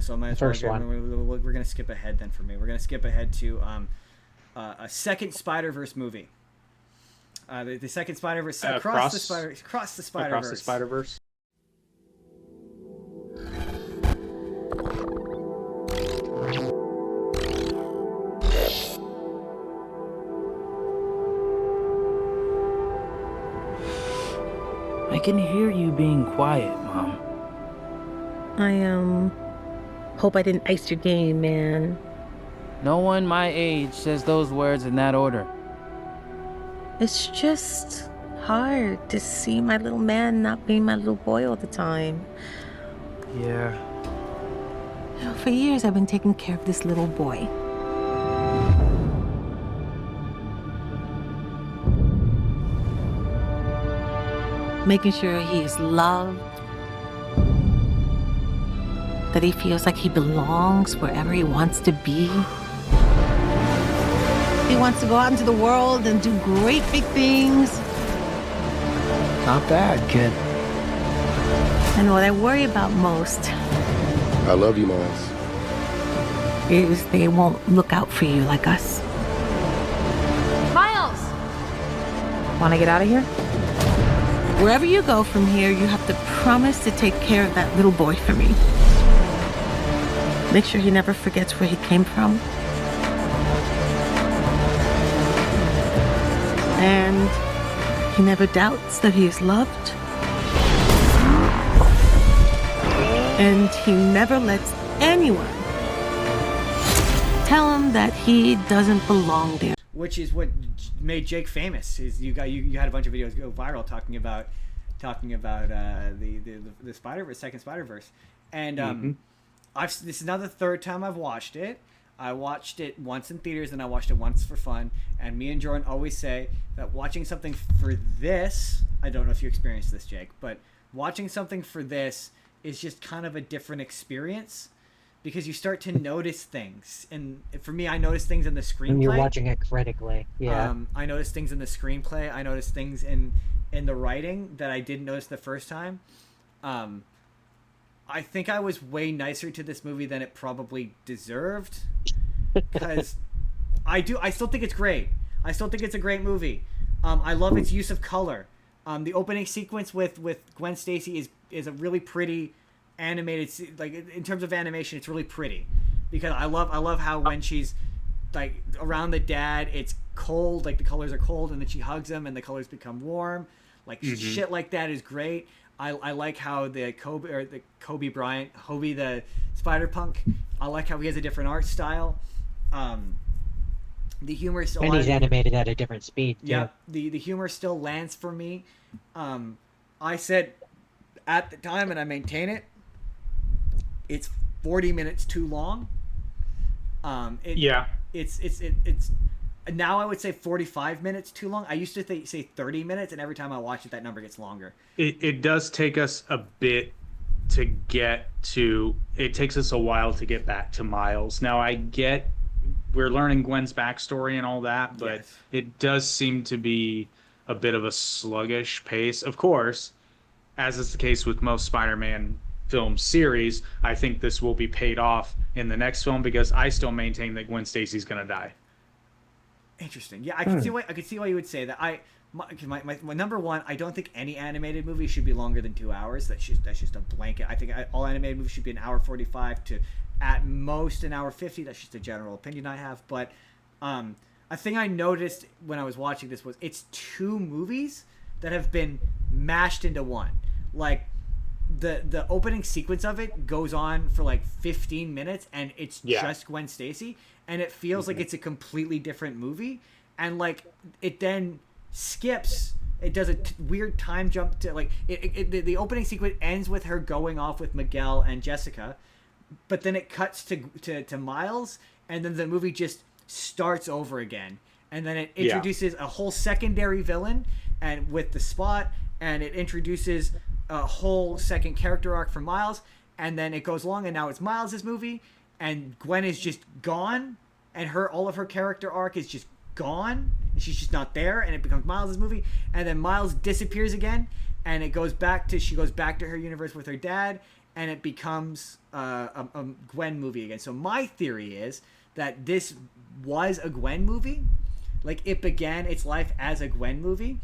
so I might The as well. first one. We're gonna skip ahead then for me. We're gonna skip ahead to a second Spider-Verse movie. The second Spider-Verse across the Spider-Verse. Across the Spider-Verse. I can hear you being quiet, Mom. I hope I didn't ice your game, man. No one my age says those words in that order. It's just hard to see my little man not being my little boy all the time. Yeah. You know, for years I've been taking care of this little boy. Making sure he is loved, that he feels like he belongs wherever he wants to be. He wants to go out into the world and do great big things. Not bad, kid. And what I worry about most I love you, Miles. is they won't look out for you like us. Miles! Want to get out of here? Wherever you go from here, you have to promise to take care of that little boy for me. Make sure he never forgets where he came from. And he never doubts that he is loved. And he never lets anyone tell him that he doesn't belong there. Which is what made Jake famous. Is you had a bunch of videos go viral talking about the Spider-Verse, second Spider-Verse, and this is now the third time I've watched it. I watched it once in theaters and I watched it once for fun. And me and Jordan always say that watching something for this, I don't know if you experienced this, Jake, but watching something for this is just kind of a different experience. Because you start to notice things, and for me, I notice things in the screenplay. When you're watching it critically, yeah. I notice things in the screenplay. I notice things in the writing that I didn't notice the first time. I think I was way nicer to this movie than it probably deserved, because I still think it's great. I still think it's a great movie. I love its use of color. The opening sequence with Gwen Stacy is a really pretty animated, like in terms of animation, it's really pretty, because I love how when she's like around the dad, it's cold, like the colors are cold, and then she hugs him and the colors become warm, like shit like that is great. I like how the Kobe Bryant, Hobie the Spider-Punk, I like how he has a different art style. The humor is still, and he's animated at a different speed too. Yeah, the humor still lands for me. I said at the time, and I maintain it, it's 40 minutes too long. It's now I would say 45 minutes too long. I used to say 30 minutes, and every time I watch it, that number gets longer. It does take us a bit to get to. It takes us a while to get back to Miles. Now I get we're learning Gwen's backstory and all that, but yes, it does seem to be a bit of a sluggish pace. Of course, as is the case with most Spider-Man film series, I think this will be paid off in the next film, because I still maintain that Gwen Stacy's gonna die. Interesting. Yeah, I can see why you would say that. My number one, I don't think any animated movie should be longer than 2 hours. That's just a blanket. I think all animated movies should be an hour 45 to at most an hour 50. That's just a general opinion I have. But a thing I noticed when I was watching this was it's two movies that have been mashed into one. Like the opening sequence of it goes on for like 15 minutes, and it's just Gwen Stacy, and it feels like it's a completely different movie. And like it then skips, it does a weird time jump to like the opening sequence ends with her going off with Miguel and Jessica, but then it cuts to Miles, and then the movie just starts over again, and then it introduces a whole secondary villain and with the Spot, and it introduces a whole second character arc for Miles, and then it goes along, and now it's Miles's movie, and Gwen is just gone, and all of her character arc is just gone. She's just not there, and it becomes Miles's movie, and then Miles disappears again, and she goes back to her universe with her dad, and it becomes a Gwen movie again. So my theory is that this was a Gwen movie. Like, it began its life as a Gwen movie,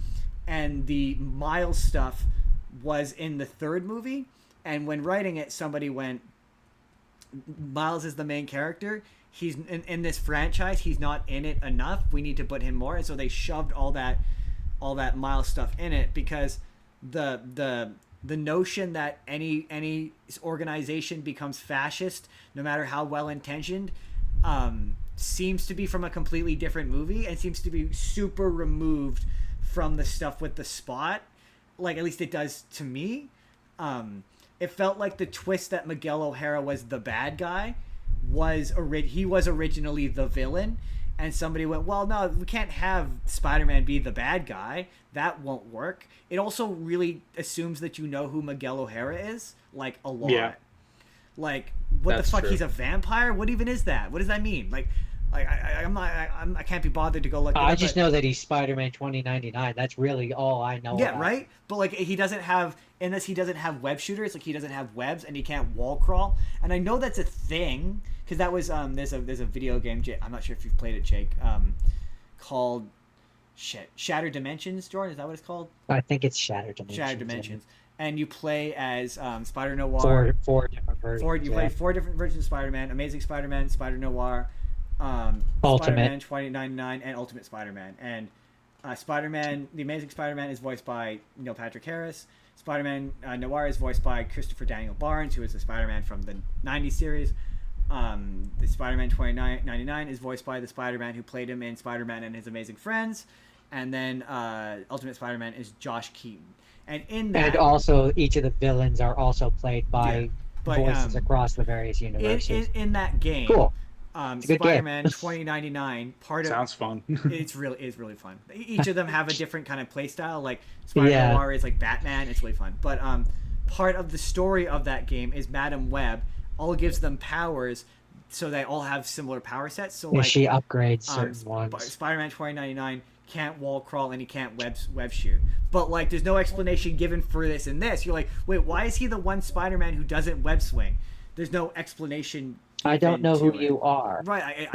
and the Miles stuff was in the third movie. And when writing it, somebody went, Miles is the main character. He's in this franchise. He's not in it enough. We need to put him more. And so they shoved all that Miles stuff in it, because the notion that any organization becomes fascist, no matter how well intentioned, seems to be from a completely different movie, and seems to be super removed from the stuff with the Spot. Like, at least it does to me. It felt like the twist that Miguel O'Hara was the bad guy he was originally the villain, and somebody went, well, no, we can't have Spider-Man be the bad guy. That won't work. It also really assumes that you know who Miguel O'Hara is, like, a lot. Yeah. Like, what That's the fuck? True. He's a vampire? What even is that? What does that mean? Like I can't be bothered to go look. I just know that he's Spider-Man 2099. That's really all I know. Yeah, about. Right. But like, he doesn't have web shooters. Like, he doesn't have webs, and he can't wall crawl. And I know that's a thing, because that was there's a video game. I'm not sure if you've played it, Jake. Called Shattered Dimensions. Jordan, is that what it's called? I think it's Shattered Dimensions. Shattered Dimensions. And you play as Spider Noir. Four different versions. You play 4 different versions of Spider-Man: Amazing Spider-Man, Spider Noir, Ultimate Spider-Man 2099, and Ultimate Spider-Man. And Spider-Man, the Amazing Spider-Man, is voiced by Neil Patrick Harris. Spider-Man Noir is voiced by Christopher Daniel Barnes, who is the Spider-Man from the 90s series. The Spider-Man 2099 is voiced by the Spider-Man who played him in Spider-Man and His Amazing Friends. And then Ultimate Spider-Man is Josh Keaton. And in that, and also each of the villains are also played by voices across the various universes. In that game, cool. Spider-Man 2099, sounds fun. It's really fun. Each of them have a different kind of play style. Like, Spider-Man Noir is like Batman. It's really fun. But part of the story of that game is Madam Web all gives them powers, so they all have similar power sets. So like, she upgrades certain ones. Spider-Man 2099 can't wall crawl and he can't web shoot. But like, there's no explanation given for this in this. You're like, wait, why is he the one Spider-Man who doesn't web swing? There's no explanation. I don't know who you are. Right.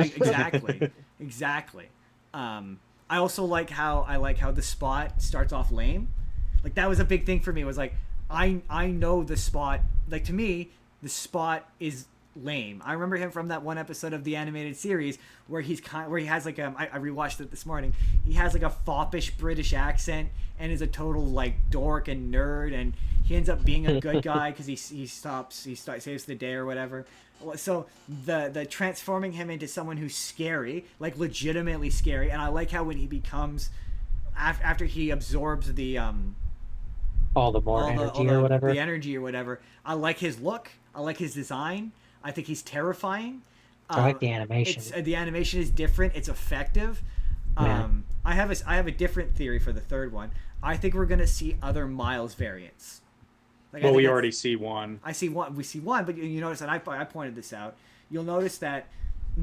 Exactly. I also like how the Spot starts off lame. Like, that was a big thing for me. Was like, I know the Spot. Like, to me, the Spot is lame. I remember him from that one episode of the animated series where he has like I rewatched it this morning. He has like a foppish British accent and is a total like dork and nerd, and he ends up being a good guy because he saves the day or whatever. So the transforming him into someone who's scary, like legitimately scary, and I like how when he becomes after he absorbs the energy or whatever, I like his look. I like his design. I think he's terrifying. I like the animation. The animation is different. It's effective. I have a different theory for the third one. I think we're gonna see other Miles variants. Like, we already see one. I see one. We see one, but you notice, and I pointed this out. You'll notice that,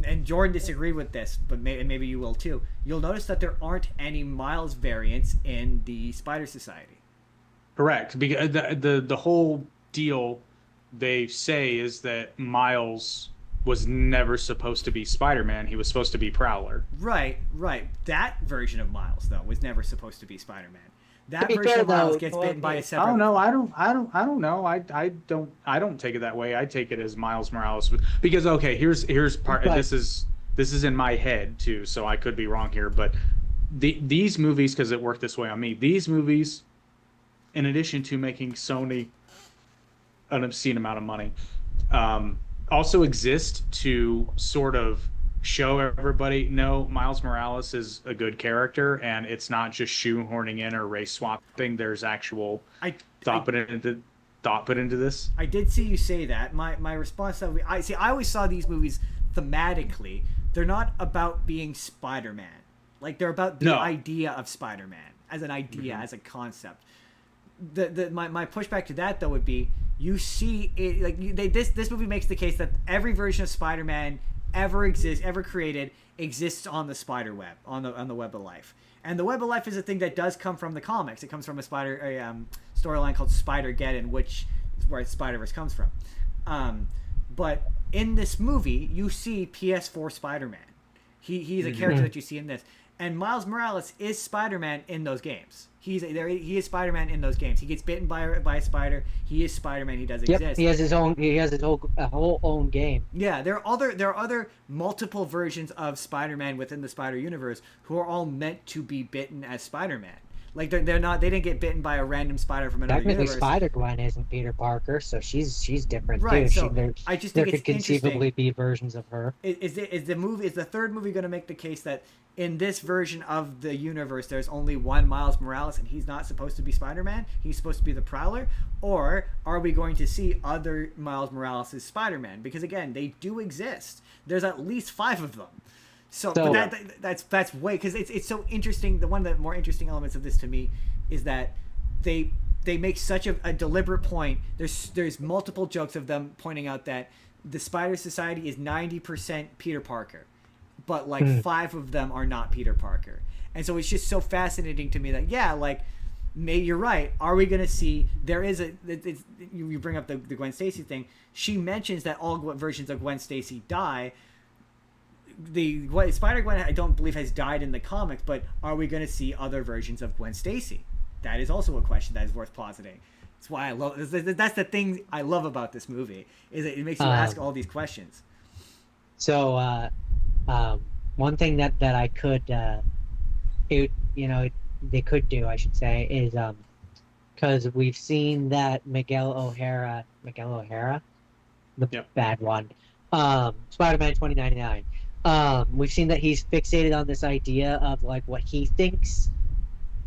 and Jordan disagreed with this, but maybe you will too. You'll notice that there aren't any Miles variants in the Spider Society. Correct. Because the whole deal they say is that Miles was never supposed to be Spider-Man. He was supposed to be Prowler. Right. That version of Miles, though, was never supposed to be Spider-Man. That version of Miles gets bitten by a separate. Oh no, I don't know. I don't take it that way. I take it as Miles Morales, because here's part. This is in my head too, so I could be wrong here. But these movies, because it worked this way on me, these movies, in addition to making Sony an obscene amount of money, also exist to sort of show everybody, no, Miles Morales is a good character, and it's not just shoehorning in or race swapping. There's actual thought put into this. I did see you say that. My response to that, I always saw these movies thematically. They're not about being Spider-Man. Like, they're about the idea of Spider-Man as an idea, as a concept. My pushback to that, though, would be, you see it, like, this movie makes the case that every version of Spider-Man ever created exists on the spider web, on the web of life. And the web of life is a thing that does come from the comics. It comes from a storyline called Spider-Geddon, which where Spider-Verse comes from. But in this movie, you see PS4 Spider-Man. He's a character that you see in this, and Miles Morales is Spider-Man in those games. He is Spider-Man in those games. He gets bitten by a spider. He is Spider-Man. He does exist. He has his own. He has his whole own game. Yeah, there are other multiple versions of Spider-Man within the Spider Universe who are all meant to be bitten as Spider-Man. Like they're not. They didn't get bitten by a random spider from another Technically, universe. Spider-Gwen isn't Peter Parker, so she's different right, too. So I just there think could conceivably be versions of her. Is the third movie going to make the case that in this version of the universe there's only one Miles Morales and he's not supposed to be Spider-Man? He's supposed to be the Prowler, or are we going to see other Miles Morales as Spider-Man? Because again, they do exist. There's at least 5 of them. So but that's way, because it's so interesting. One of the more interesting elements of this to me is that they make such a deliberate point. There's multiple jokes of them pointing out that the Spider Society is 90% Peter Parker, but like 5 of them are not Peter Parker. And so it's just so fascinating to me that maybe you're right. Are we going to see you bring up the Gwen Stacy thing? She mentions that all versions of Gwen Stacy die. Spider-Gwen, I don't believe, has died in the comics, but are we going to see other versions of Gwen Stacy? That is also a question that is worth positing. That's why I love. That's the thing I love about this movie, is that it makes you ask all these questions. So, one thing that I could, they could do, I should say, is because we've seen that Miguel O'Hara, the bad one, Spider-Man 2099. We've seen that he's fixated on this idea of like what he thinks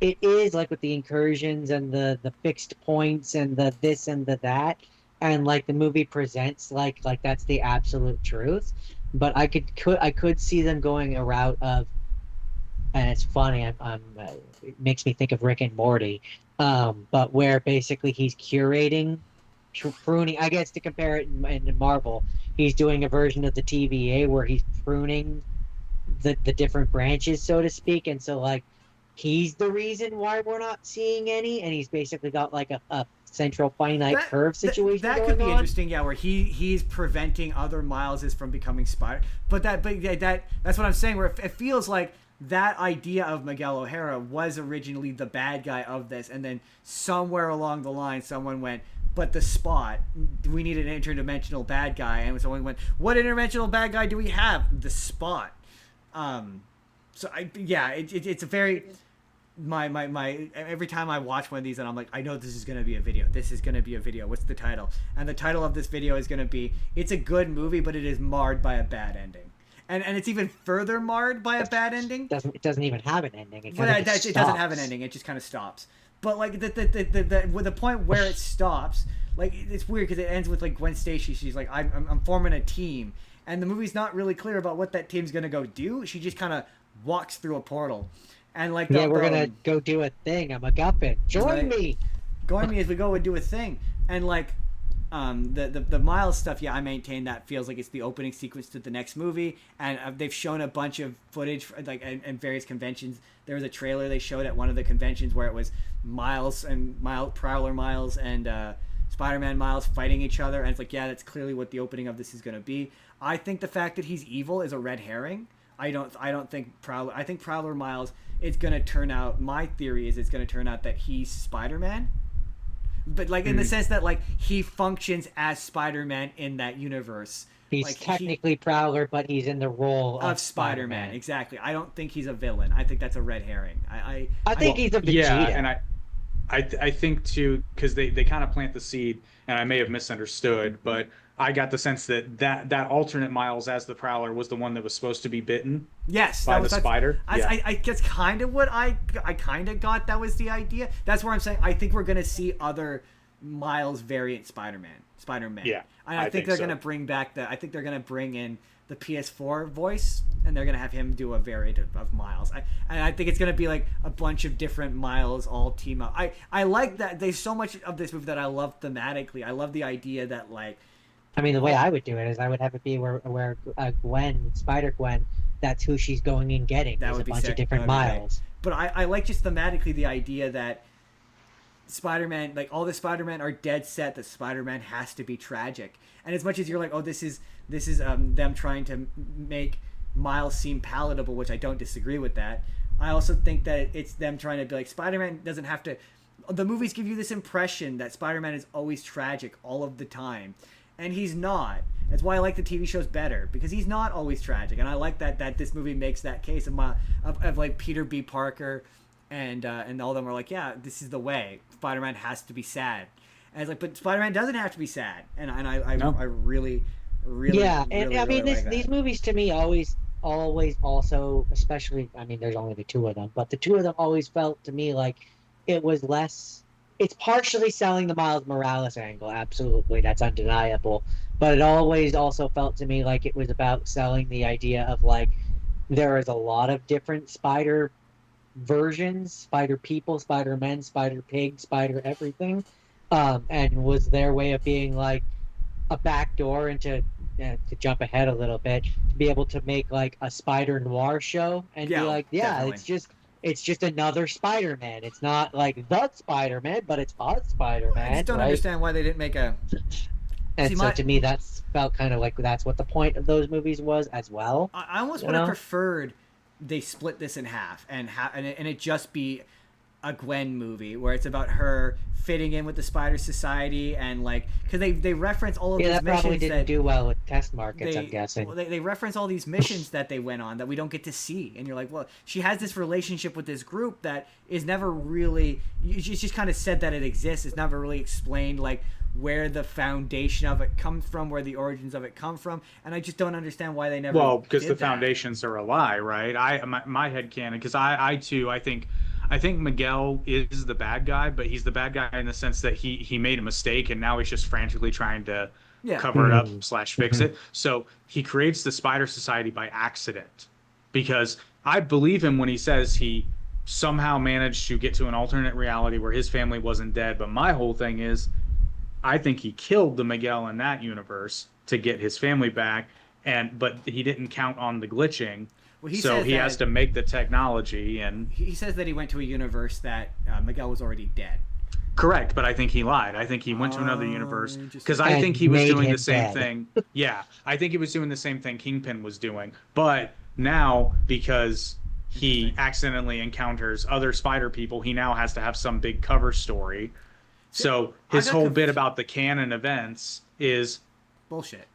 it is, like with the incursions and the fixed points and the this and the that, and like the movie presents like that's the absolute truth. But I could see them going a route of, and it's funny, it makes me think of Rick and Morty, but where basically he's curating, pruning, I guess to compare it in Marvel, he's doing a version of the TVA where he's pruning the different branches, so to speak, and so like he's the reason why we're not seeing any, and he's basically got like a central finite curve situation that could be interesting, where he's preventing other Mileses from becoming Spider. But that's what I'm saying, where it feels like that idea of Miguel O'Hara was originally the bad guy of this, and then somewhere along the line someone went, but the Spot, we need an interdimensional bad guy, and someone went, what interdimensional bad guy do we have? The Spot. So it's a very my every time I watch one of these and I'm like, I know this is going to be a video. This is going to be a video. What's the title? And the title of this video is going to be, it's a good movie, but it is marred by a bad ending. And it's even further marred by a bad ending. It doesn't even have an ending. It doesn't have an ending. It just kind of stops. But like with the point where it stops, like it's weird because it ends with like Gwen Stacy. She's like, I'm forming a team, and the movie's not really clear about what that team's gonna go do. She just kind of walks through a portal, and like we're gonna go do a thing. I'm a MacGuffin. Join me as we go and do a thing, and like. The Miles stuff, I maintain that feels like it's the opening sequence to the next movie, and they've shown a bunch of footage like and various conventions. There was a trailer they showed at one of the conventions where it was Prowler Miles and Spider-Man Miles fighting each other, and it's like, that's clearly what the opening of this is going to be. I think the fact that he's evil is a red herring. I don't think Prowler. I think Prowler Miles. It's going to turn out. My theory is it's going to turn out that he's Spider-Man. But like in the sense that like he functions as Spider-Man in that universe. He's like, technically Prowler, but he's in the role of Spider-Man. Exactly. I don't think he's a villain. I think that's a red herring. I think he's a Vegeta. Yeah, and I think too, because they kind of plant the seed, and I may have misunderstood, but I got the sense that alternate Miles as the Prowler was the one that was supposed to be bitten. Yes, by the spider. I guess kind of what I kind of got. That was the idea. That's where I'm saying I think we're gonna see other Miles variant Spider-Man. Yeah, and I think they're gonna bring back I think they're gonna bring in the PS4 voice, and they're gonna have him do a variant of Miles. I think it's gonna be like a bunch of different Miles all team up. I like that. There's so much of this movie that I love thematically. I love the idea that like. I mean, the way I would do it is I would have it be where Gwen, Spider-Gwen, that's who she's going and getting. There's a bunch of different Miles. But I like just thematically the idea that Spider-Man, like all the Spider-Man are dead set that Spider-Man has to be tragic. And as much as you're like, oh, this is them trying to make Miles seem palatable, which I don't disagree with that. I also think that it's them trying to be like, Spider-Man doesn't have to. The movies give you this impression that Spider-Man is always tragic all of the time, and he's not. That's why I like the TV shows better, because he's not always tragic, and I like that this movie makes that case of like Peter B. Parker and all of them are like, yeah, this is the way. Spider-Man has to be sad, and it's like, but Spider-Man doesn't have to be sad, and I really yeah, and really, I mean, really like these that. movies to me always also, especially, I mean, there's only the two of them, but the two of them always felt to me like it was less. It's partially selling the Miles Morales angle, absolutely, that's undeniable. But it always also felt to me like it was about selling the idea of like there is a lot of different Spider versions, Spider people, Spider Men, Spider Pig, Spider everything, and was their way of being like a backdoor into to jump ahead a little bit to be able to make like a Spider Noir show and be like, yeah, definitely. it's just another Spider-Man. It's not like the Spider-Man, but it's a I just Spider-Man, don't right? understand why they didn't make a. And See, so to me, that's felt kind of like that's what the point of those movies was as well. I almost You would have know? preferred they split this in half and it just be a Gwen movie where it's about her fitting in with the Spider Society and like because they reference all of Yeah, these that probably missions didn't that do well with test markets, I'm they guessing. well, they reference all these missions that they went on that we don't get to see, and you're like, well, she has this relationship with this group that is never really. She's just kind of said that it exists. It's never really explained like where the foundation of it comes from, where the origins of it come from, and I just don't understand why they never. Well, because did the that. foundations are a lie, right? My head canon, because I too, I think Miguel is the bad guy, but he's the bad guy in the sense that he made a mistake and now he's just frantically trying to Yeah. cover it up Mhm. / fix it. So he creates the Spider Society by accident, because I believe him when he says he somehow managed to get to an alternate reality where his family wasn't dead. But my whole thing is, I think he killed the Miguel in that universe to get his family back, but he didn't count on the glitching. Well, he So says he has that to make the technology and he says that he went to a universe that Miguel was already dead. correct, but I think he lied. I think he went to another universe Interesting. because I And think he was made doing him the same dead. thing. Yeah, I think he was doing the same thing Kingpin was doing. But now, because he Interesting. accidentally encounters other spider people, he now has to have some big cover story. So I his got whole conf- bit about the canon events is Bullshit.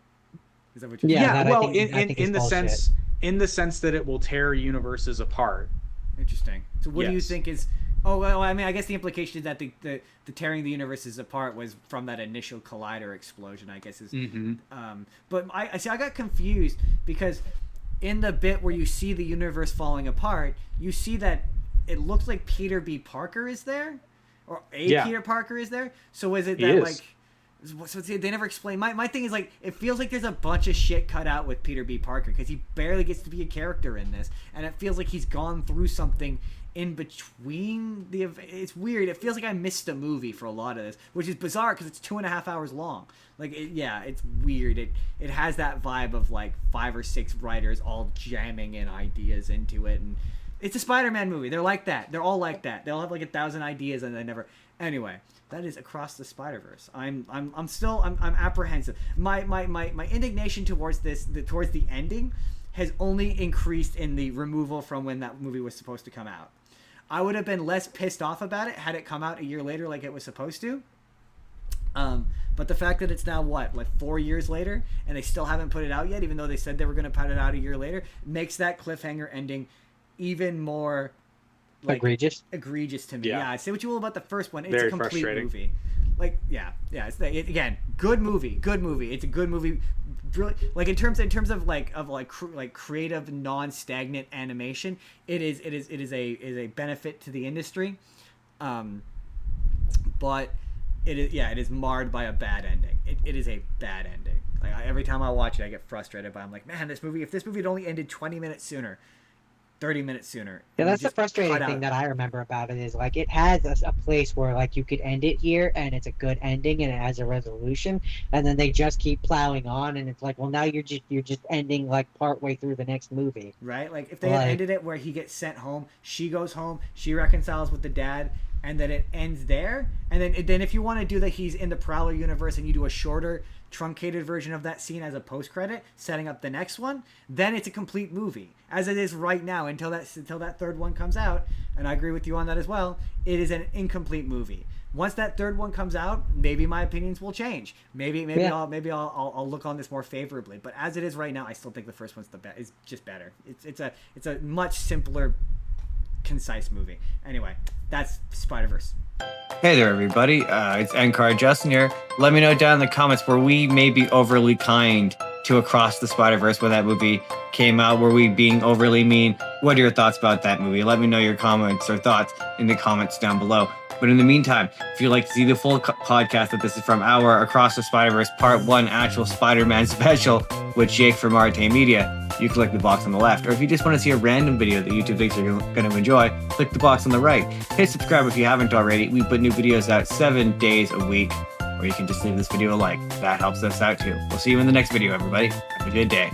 Is that what you're Yeah, saying? yeah, that I well, think- I think is bullshit. in the sense that it will tear universes apart. Interesting. So what do you Yes. think is? Oh well, I mean, I guess the implication is that the tearing the universes apart was from that initial collider explosion. I guess is. But I see. I got confused because in the bit where you see the universe falling apart, you see that it looks like Peter B. Parker is there, or Yeah. Peter Parker is there. So is it He that is. like? So they never explain. My thing is like it feels like there's a bunch of shit cut out with Peter B. Parker because he barely gets to be a character in this, and it feels like he's gone through something in between the. It's weird. It feels like I missed a movie for a lot of this, which is bizarre because it's 2.5 hours long. Like yeah, it's weird. It has that vibe of like 5 or 6 writers all jamming in ideas into it, and it's a Spider-Man movie. They're like that. They're all like that. They all have like 1,000 ideas and they never. Anyway, that is Across the Spider-Verse. I'm apprehensive. My indignation towards towards the ending has only increased in the removal from when that movie was supposed to come out. I would have been less pissed off about it had it come out a year later like it was supposed to. But the fact that it's now like 4 years later and they still haven't put it out yet, even though they said they were going to put it out a year later, makes that cliffhanger ending even more like egregious to me. Yeah, say what you will about the first one, it's Very a complete frustrating. movie. Like again, good movie. It's a good movie. Like in terms of creative non-stagnant animation, it is a benefit to the industry. But it is marred by a bad ending. It is a bad ending. Like every time I watch it, I get frustrated. But I'm like, man, if this movie had only ended 20 minutes sooner, 30 minutes sooner. Yeah, that's the just frustrating cut thing out- that I remember about it is like it has a place where like you could end it here and it's a good ending and it has a resolution, and then they just keep plowing on and it's like, well, now you're just ending like partway through the next movie. Right? Like if they had ended it where he gets sent home, she goes home, she reconciles with the dad, and then it ends there. And then if you want to do that, he's in the Prowler universe, and you do a shorter, truncated version of that scene as a post-credit, setting up the next one, then it's a complete movie. As it is right now, until that third one comes out, and I agree with you on that as well, it is an incomplete movie. Once that third one comes out, maybe my opinions will change. Maybe I'll look on this more favorably. But as it is right now, I still think the first one's the best. It's just better. It's a much simpler, concise movie. Anyway, that's Spider-Verse. Hey there, everybody. It's NCAR Justin here. Let me know down in the comments where we may be overly kind to Across the Spider-Verse when that movie came out. Were we being overly mean? What are your thoughts about that movie? Let me know your comments or thoughts in the comments down below. But in the meantime, if you'd like to see the full podcast that this is from, our Across the Spider-Verse Part 1 actual Spider-Man special with Jake from Arte Media, you click the box on the left. Or if you just want to see a random video that YouTube thinks you're going to enjoy, click the box on the right. Hit subscribe if you haven't already. We put new videos out 7 days a week. Or you can just leave this video a like. That helps us out too. We'll see you in the next video, everybody. Have a good day.